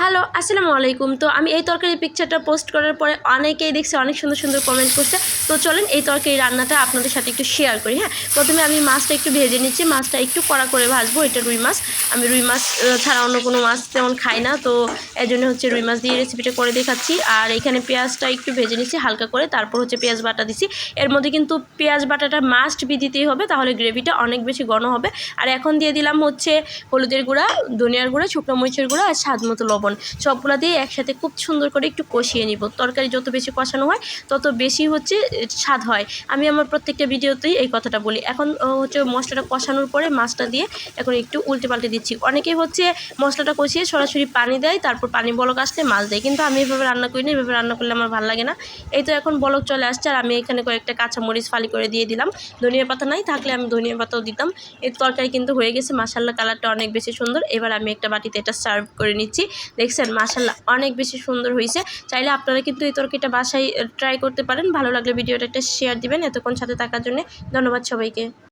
Hello, আসসালামু আলাইকুম। তো আমি এই তরকারির পিকচারটা পোস্ট করার পরে অনেকেই দেখছি অনেক সুন্দর সুন্দর কমেন্ট করছে। তো চলেন এই তরকারি রান্নাটা আপনাদের সাথে একটু শেয়ার করি। হ্যাঁ, প্রথমে আমি মাছটা একটু ভেজে নিচ্ছি। মাছটা একটু কড়া করে ভাজবো। এটা রুই মাছ। আমি রুই মাছ ছাড়া অন্য কোনো মাছ তেমন খাই না, তো এই জন্য হচ্ছে রুই মাছ দিয়ে রেসিপিটা করে দেখাচ্ছি। আর এখানে পেঁয়াজটা একটু ভেজে নিচ্ছি হালকা করে, তারপর হচ্ছে পেঁয়াজ বাটা দিচ্ছি। এর মধ্যে কিন্তু পেঁয়াজ বাটাটা মাস্ট বি দিতেই হবে, তাহলে গ্রেভিটা অনেক বেশি ঘন হবে। আর এখন দিয়ে দিলাম হচ্ছে হলুদের গুঁড়া, ধনিয়ার গুঁড়া, শুকনো মরিচের গুঁড়া আর স্বাদ মতো লবণ। সবগুলা দিয়ে একসাথে খুব সুন্দর করে একটু কষিয়ে নিব। তরকারি যত বেশি কষানো হয় তত বেশি হচ্ছে স্বাদ হয়। আমি আমার প্রত্যেকটা ভিডিওতেই এই কথাটা বলি। এখন হচ্ছে মশলাটা কষানোর পরে মাছটা দিয়ে এখন একটু উল্টে পাল্টে দিচ্ছি। অনেকেই হচ্ছে মশলাটা কষিয়ে সরাসরি পানি দেয়, তারপর পানি বলক আসলে মাছ দেয়, কিন্তু আমি এভাবে রান্না করি না। এভাবে রান্না করলে আমার ভালো লাগে না। এই তো এখন বলক চলে আসছে, আর আমি এখানে কয়েকটা কাঁচামরিচ ফালি করে দিয়ে দিলাম। ধনিয়া পাতা নাই থাকলে আমি ধনিয়া পাতাও দিতাম। এই তরকারি কিন্তু হয়ে গেছে। মাশাআল্লাহ, কালারটা অনেক বেশি সুন্দর। এবার আমি একটা বাটিতে এটা সার্ভ করে নিচ্ছি। দেখছেন মাশাআল্লাহ অনেক বেশি সুন্দর হয়েছে। চাইলে আপনারা কিন্তু এই তরকারিটা বাসায় ট্রাই করতে পারেন। ভালো লাগলে ভিডিওটা একটা শেয়ার দিবেন। এতক্ষণ সাথে থাকার জন্য ধন্যবাদ সবাইকে।